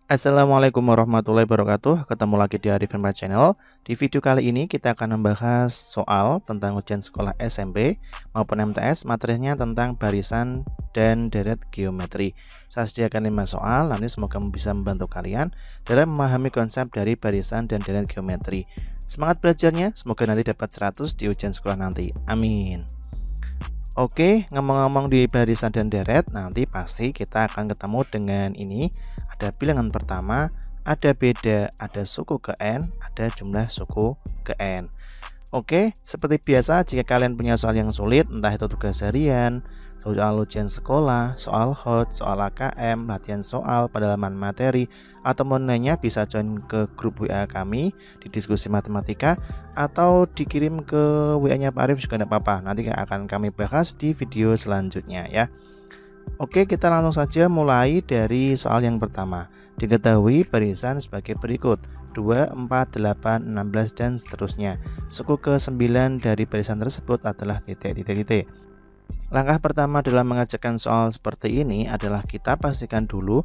Assalamualaikum warahmatullahi wabarakatuh. Ketemu lagi di Arifin My Channel. Di video kali ini kita akan membahas soal tentang ujian sekolah SMP maupun MTS, materinya tentang barisan dan deret geometri. Saya sediakan 5 soal, nanti semoga bisa membantu kalian dalam memahami konsep dari barisan dan deret geometri. Semangat belajarnya, semoga nanti dapat 100 di ujian sekolah nanti. Amin. Oke, ngomong-ngomong di barisan dan deret, nanti pasti kita akan ketemu dengan ini. Ada bilangan pertama, ada beda, ada suku ke N, ada jumlah suku ke N. Oke, seperti biasa jika kalian punya soal yang sulit, entah itu tugas harian, soal ujian sekolah, soal HOT, soal AKM, latihan soal, pendalaman materi, atau mau nanya bisa join ke grup WA kami di diskusi matematika, atau dikirim ke WA-nya Pak Arif juga tidak apa-apa. Nanti akan kami bahas di video selanjutnya ya. Oke, kita langsung saja mulai dari soal yang pertama. Diketahui barisan sebagai berikut: 2, 4, 8, 16 dan seterusnya. Suku ke-9 dari barisan tersebut adalah titik. Langkah pertama dalam mengerjakan soal seperti ini adalah kita pastikan dulu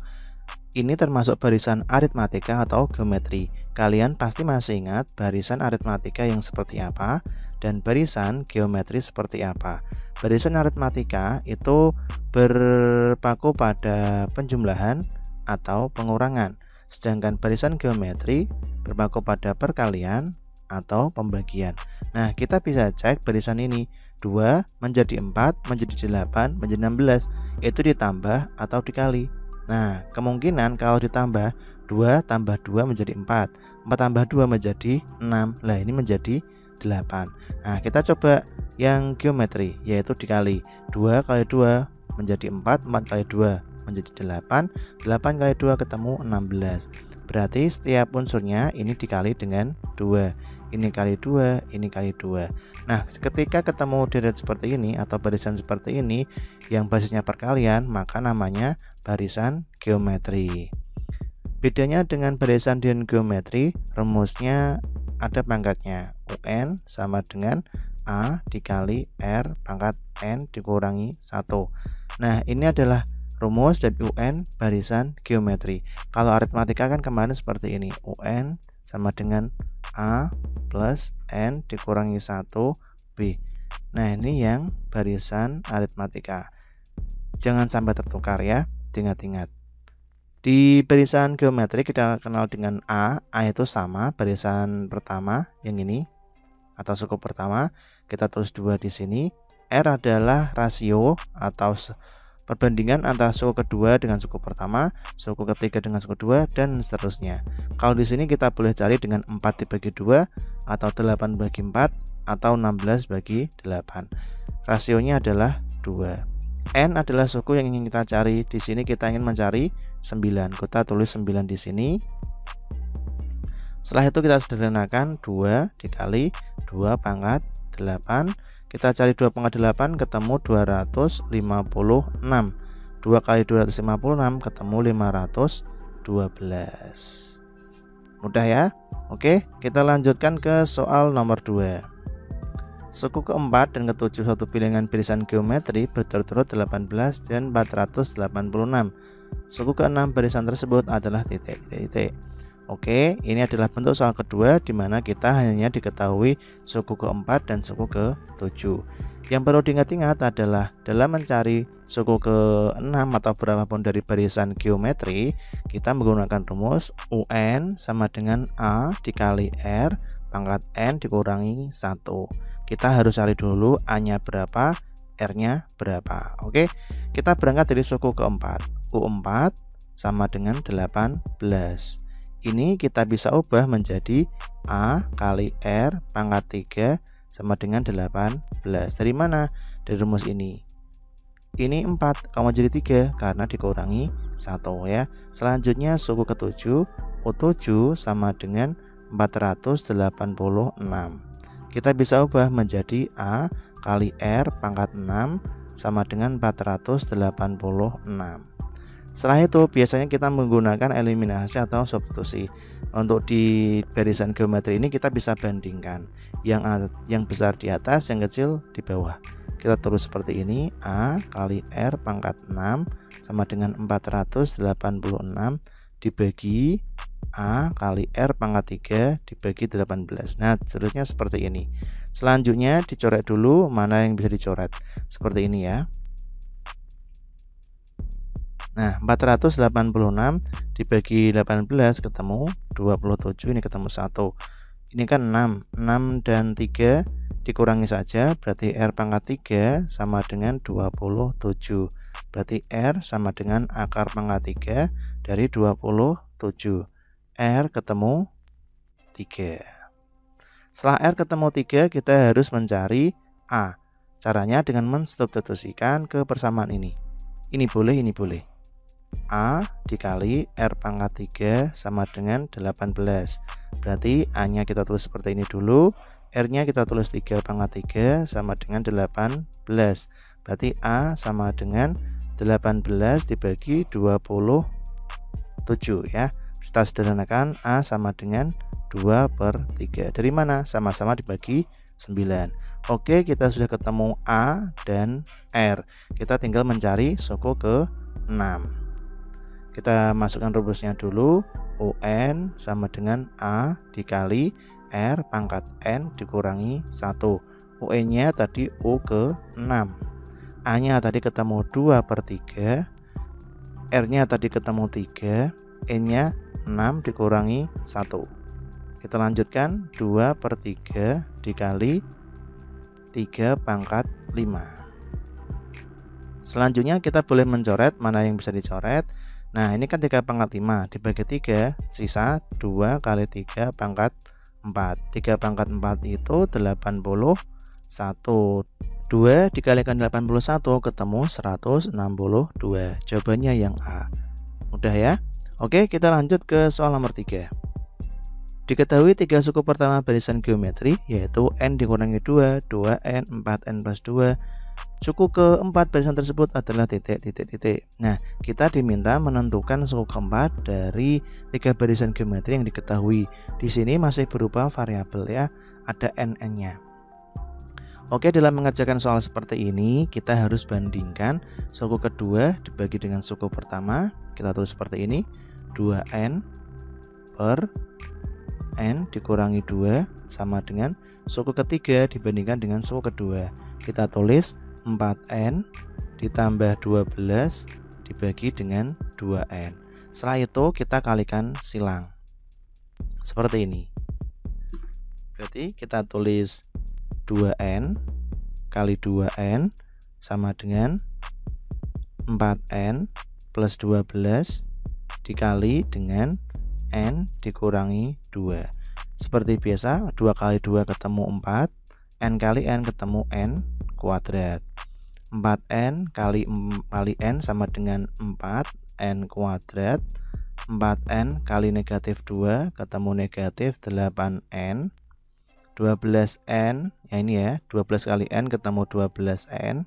ini termasuk barisan aritmatika atau geometri. Kalian pasti masih ingat barisan aritmatika yang seperti apa dan barisan geometri seperti apa. Barisan aritmatika itu berpaku pada penjumlahan atau pengurangan, sedangkan barisan geometri berpaku pada perkalian atau pembagian. Nah, kita bisa cek barisan ini 2 menjadi 4 menjadi 8 menjadi 16 itu ditambah atau dikali. Nah, kemungkinan kalau ditambah 2 tambah 2 menjadi 4 tambah 2 menjadi 6. Lah ini menjadi 8. Nah, kita coba yang geometri, yaitu dikali 2 kali 2 menjadi 4 kali 2 menjadi 8 kali 2 ketemu 16. Berarti setiap unsurnya ini dikali dengan 2. Ini kali 2, ini kali 2. Nah, ketika ketemu deret seperti ini atau barisan seperti ini yang basisnya perkalian, maka namanya barisan geometri. Bedanya dengan barisan dan geometri, rumusnya ada pangkatnya. UN sama dengan A dikali R pangkat N dikurangi 1. Nah, ini adalah rumus dari UN barisan geometri. Kalau aritmatika kan kemarin seperti ini. UN sama dengan A plus N dikurangi 1 B. Nah, ini yang barisan aritmatika. Jangan sampai tertukar ya, ingat-ingat. Di barisan geometri kita kenal dengan A itu sama barisan pertama yang ini atau suku pertama, kita tulis 2 di sini. R adalah rasio atau perbandingan antara suku kedua dengan suku pertama, suku ketiga dengan suku kedua, dan seterusnya. Kalau di sini kita boleh cari dengan 4 dibagi 2 atau 8 bagi 4 atau 16 bagi 8. Rasionya adalah 2. N adalah suku yang ingin kita cari. Di sini kita ingin mencari 9. Kita tulis 9 di sini. Setelah itu kita sederhanakan 2 dikali 2 pangkat 8. Kita cari 2 pangkat 8 ketemu 256. 2 kali 256 ketemu 512. Mudah ya? Oke, kita lanjutkan ke soal nomor 2. Suku keempat dan ketujuh suatu bilangan barisan geometri berturut-turut 18 dan 486. Suku keenam barisan tersebut adalah titik. Oke, ini adalah bentuk soal kedua di mana kita hanya diketahui suku keempat dan suku ke-7. Yang perlu diingat-ingat adalah dalam mencari suku ke-6 atau berapapun dari barisan geometri, kita menggunakan rumus UN sama dengan A dikali R pangkat N dikurangi 1. Kita harus cari dulu A-nya berapa, R-nya berapa. Oke, kita berangkat dari suku keempat. U4 sama dengan 18. Ini kita bisa ubah menjadi A kali R pangkat 3 sama dengan 18. Dari mana? Dari rumus ini. Ini 4, kamu jadi 3 karena dikurangi 1 ya. Selanjutnya suku ke-7, U7 sama dengan 486. Kita bisa ubah menjadi A kali R pangkat 6 sama dengan 486. Setelah itu biasanya kita menggunakan eliminasi atau substitusi. Untuk di barisan geometri ini kita bisa bandingkan yang besar di atas, yang kecil di bawah. Kita tulis seperti ini, A kali R pangkat 6 sama dengan 486 dibagi A kali R pangkat 3 dibagi 18. Nah, seterusnya seperti ini. Selanjutnya dicoret dulu mana yang bisa dicoret. Seperti ini ya. Nah, 486 dibagi 18 ketemu 27, ini ketemu 1. Ini kan 6 dan 3 dikurangi saja, berarti R pangkat 3 sama dengan 27. Berarti R sama dengan akar pangkat 3 dari 27. R ketemu 3. Setelah R ketemu 3, kita harus mencari A. Caranya dengan mensubstitusikan ke persamaan ini. Ini boleh, ini boleh. A dikali R pangkat 3 sama dengan 18. Berarti A-nya kita tulis seperti ini dulu. R-nya kita tulis 3 pangkat 3 sama dengan 18. Berarti A sama dengan 18 dibagi 27 ya. Kita sederhanakan A sama dengan 2/3. Dari mana? Sama-sama dibagi 9. Oke, kita sudah ketemu A dan R. Kita tinggal mencari suku ke-6. Kita masukkan rumusnya dulu. UN sama dengan A dikali R pangkat N dikurangi 1. UN-nya tadi U ke-6. A-nya tadi ketemu 2/3. R-nya tadi ketemu 3. N-nya 6 dikurangi 1. Kita lanjutkan 2/3 dikali 3 pangkat 5. Selanjutnya kita boleh mencoret mana yang bisa dicoret. Nah, ini kan 3 pangkat 5 dibagi 3, sisa 2 kali 3 pangkat 4. 3 pangkat 4 itu 81. 2 dikalikan 81 ketemu 162. Jawabannya yang A. Mudah ya? Oke, kita lanjut ke soal nomor 3. Diketahui 3 suku pertama barisan geometri, yaitu N dikurangi 2, 2N, 4N plus 2. Suku keempat barisan tersebut adalah titik. Nah, kita diminta menentukan suku keempat dari 3 barisan geometri yang diketahui. Di sini masih berupa variabel ya, ada N-nya. Oke, dalam mengerjakan soal seperti ini, kita harus bandingkan suku kedua dibagi dengan suku pertama. Kita tulis seperti ini, 2N per N dikurangi 2 sama dengan suku ketiga dibandingkan dengan suku kedua. Kita tulis 4N ditambah 12 dibagi dengan 2N. Setelah itu kita kalikan silang. Seperti ini. Berarti kita tulis 2N kali 2N sama dengan 4N plus 12 dikali dengan N dikurangi 2. Seperti biasa, 2 kali 2 ketemu 4, N kali N ketemu N kuadrat. 4N kali N sama dengan 4N kuadrat. 4N kali negatif 2 ketemu negatif 8N. 12N, ya ini ya, 12 kali N ketemu 12N.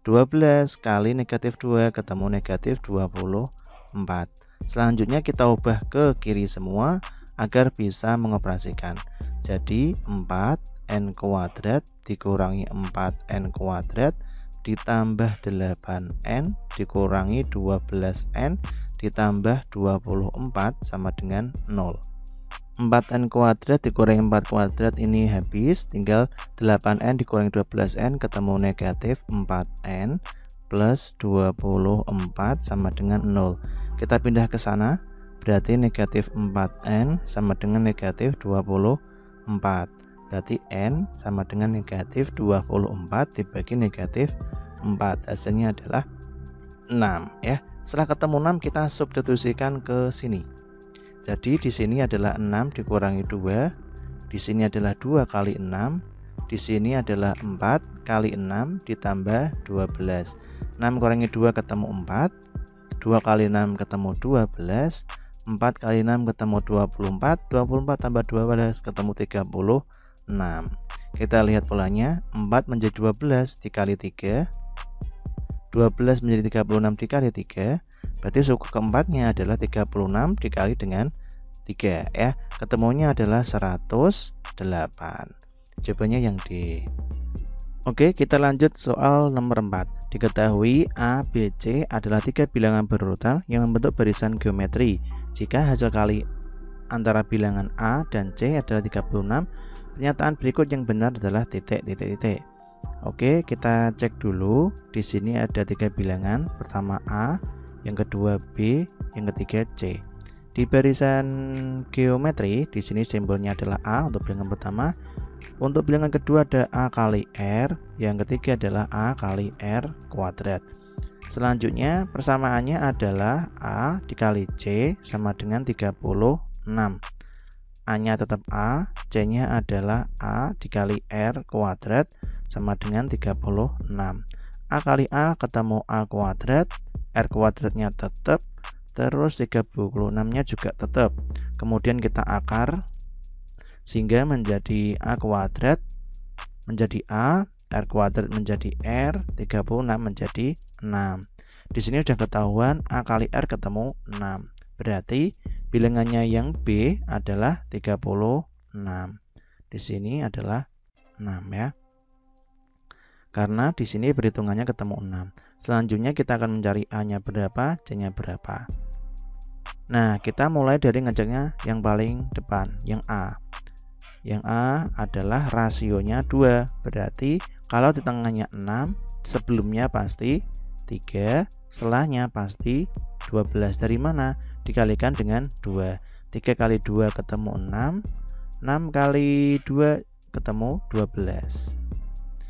12 kali negatif 2 ketemu negatif 24. Selanjutnya kita ubah ke kiri semua agar bisa mengoperasikan. Jadi 4N kuadrat dikurangi 4N kuadrat ditambah 8N dikurangi 12N ditambah 24 sama dengan 0. 4N kuadrat dikurangi 4 kuadrat ini habis, tinggal 8N dikurangi 12N ketemu negatif 4N plus 24 sama dengan 0. Kita pindah ke sana, berarti negatif 4N sama dengan negatif 24. Berarti N sama dengan negatif 24 dibagi negatif 4. Hasilnya adalah 6 ya. Setelah ketemu 6 kita substitusikan ke sini. Jadi di sini adalah 6 dikurangi 2. Di sini adalah 2 kali 6. Di sini adalah 4 kali 6 ditambah 12. 6 kurangi 2 ketemu 4. 2 kali 6 ketemu 12. 4 kali 6 ketemu 24. 24 tambah 12 ketemu 36. Kita lihat polanya, 4 menjadi 12 dikali 3. 12 menjadi 36 dikali 3. Berarti suku keempatnya adalah 36 dikali dengan 3 ya. Ketemunya adalah 108. Jawabannya yang D. Oke, kita lanjut soal nomor 4. Diketahui A, B, C adalah 3 bilangan berurutan yang membentuk barisan geometri. Jika hasil kali antara bilangan A dan C adalah 36, pernyataan berikut yang benar adalah titik. Oke, kita cek dulu. Di sini ada 3 bilangan. Pertama A, yang kedua B, yang ketiga C. Di barisan geometri, di sini simbolnya adalah A untuk bilangan pertama. Untuk bilangan kedua ada A kali R, yang ketiga adalah A kali R kuadrat. Selanjutnya persamaannya adalah A dikali C sama dengan 36. A-nya tetap A, C-nya adalah A dikali R kuadrat sama dengan 36. A kali A ketemu A kuadrat, R kuadratnya tetap, terus 36-nya juga tetap. Kemudian kita akar sehingga menjadi A kuadrat menjadi A, R kuadrat menjadi R, 36 menjadi 6. Di sini sudah ketahuan A kali R ketemu 6. Berarti bilangannya yang B adalah 36. Di sini adalah 6 ya. Karena di sini perhitungannya ketemu 6. Selanjutnya kita akan mencari A-nya berapa, C-nya berapa. Nah, kita mulai dari ngeceknya yang paling depan, yang A. Yang A adalah rasionya 2. Berarti kalau di tengahnya 6, sebelumnya pasti 3, setelahnya pasti 12. Dari mana? Dikalikan dengan 2. 3 kali 2 ketemu 6. 6 kali 2 ketemu 12.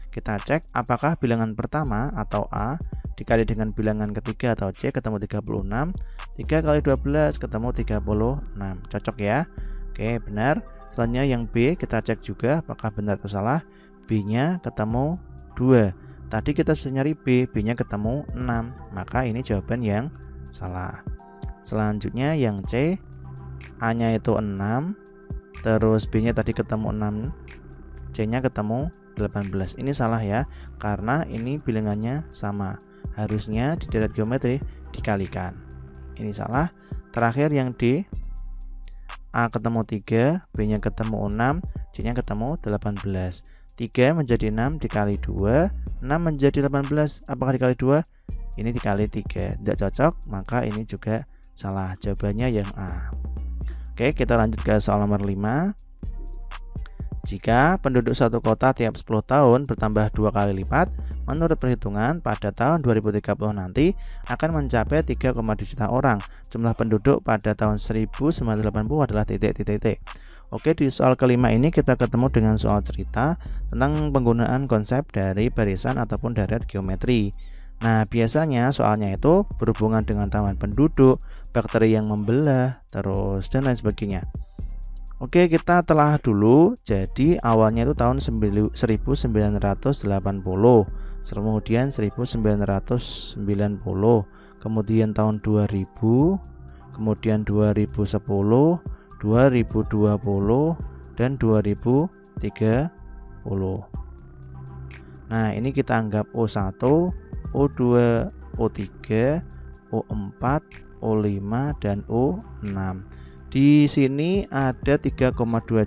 Kita cek apakah bilangan pertama atau A dikali dengan bilangan ketiga atau C ketemu 36. 3 kali 12 ketemu 36. Cocok ya? Oke, benar. Selanjutnya yang B kita cek juga apakah benar atau salah. B-nya ketemu 2. Tadi kita sudah nyari B, B-nya ketemu 6. Maka ini jawaban yang salah. Selanjutnya yang C, A-nya itu 6, terus B-nya tadi ketemu 6, C-nya ketemu 18. Ini salah ya, karena ini bilangannya sama. Harusnya di deret geometri dikalikan. Ini salah. Terakhir yang D, A ketemu 3, B-nya ketemu 6, C-nya ketemu 18. 3 menjadi 6 dikali 2, 6 menjadi 18. Apakah dikali 2? Ini dikali 3. Tidak cocok, maka ini juga salah. Jawabannya yang A. Oke, kita lanjut ke soal nomor 5. Jika penduduk satu kota tiap 10 tahun bertambah 2 kali lipat, menurut perhitungan pada tahun 2030 nanti akan mencapai 3,2 juta orang. Jumlah penduduk pada tahun 1980 adalah titik. Oke, di soal kelima ini kita ketemu dengan soal cerita tentang penggunaan konsep dari barisan ataupun deret geometri. Nah, biasanya soalnya itu berhubungan dengan taman penduduk, bakteri yang membelah, terus dan lain sebagainya. Oke, kita telah dulu. Jadi awalnya itu tahun 1980, kemudian 1990, kemudian tahun 2000, kemudian 2010, 2020, dan 2030. Nah, ini kita anggap O1, O2, O3, O4, O5, dan O6. Di sini ada 3,2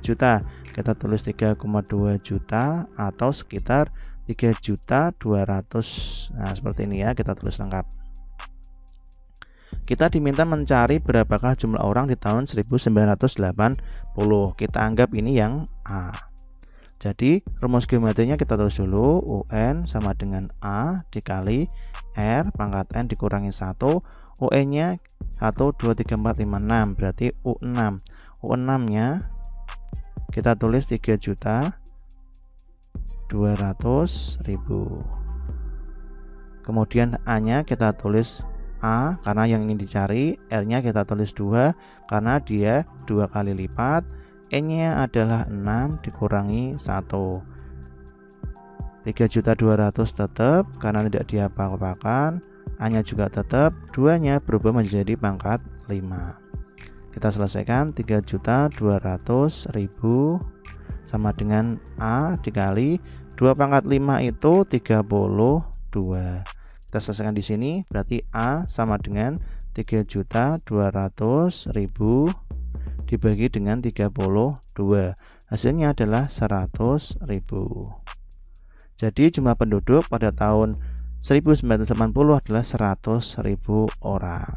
juta. Kita tulis 3,2 juta atau sekitar 3.200.000. Nah, seperti ini ya, kita tulis lengkap. Kita diminta mencari berapakah jumlah orang di tahun 1980. Kita anggap ini yang A. Jadi rumus geometrinya kita tulis dulu. UN sama dengan A dikali R pangkat N dikurangi 1. UN-nya 1, 2, 3, 4, 5, 6. Berarti U6. U6-nya kita tulis 3.200.000. Kemudian A-nya kita tulis A karena yang ingin dicari. R-nya kita tulis 2 karena dia 2 kali lipat. N-nya adalah 6 dikurangi 1. 3.200.000 tetap karena tidak diapa-apakan. A-nya juga tetap, 2-nya berubah menjadi pangkat 5. Kita selesaikan. 3.200.000 sama dengan A dikali 2 pangkat 5 itu 32. Kita selesaikan di sini, berarti A sama dengan 3.200.000 dibagi dengan 32. Hasilnya adalah 100.000. Jadi jumlah penduduk pada tahun 1980 adalah 100.000 orang.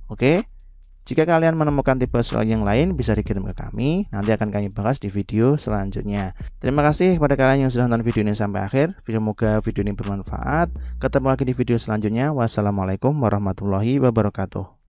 Oke, jika kalian menemukan tipe soal yang lain bisa dikirim ke kami, nanti akan kami bahas di video selanjutnya. Terima kasih kepada kalian yang sudah nonton video ini sampai akhir. Semoga video ini bermanfaat. Ketemu lagi di video selanjutnya. Wassalamualaikum warahmatullahi wabarakatuh.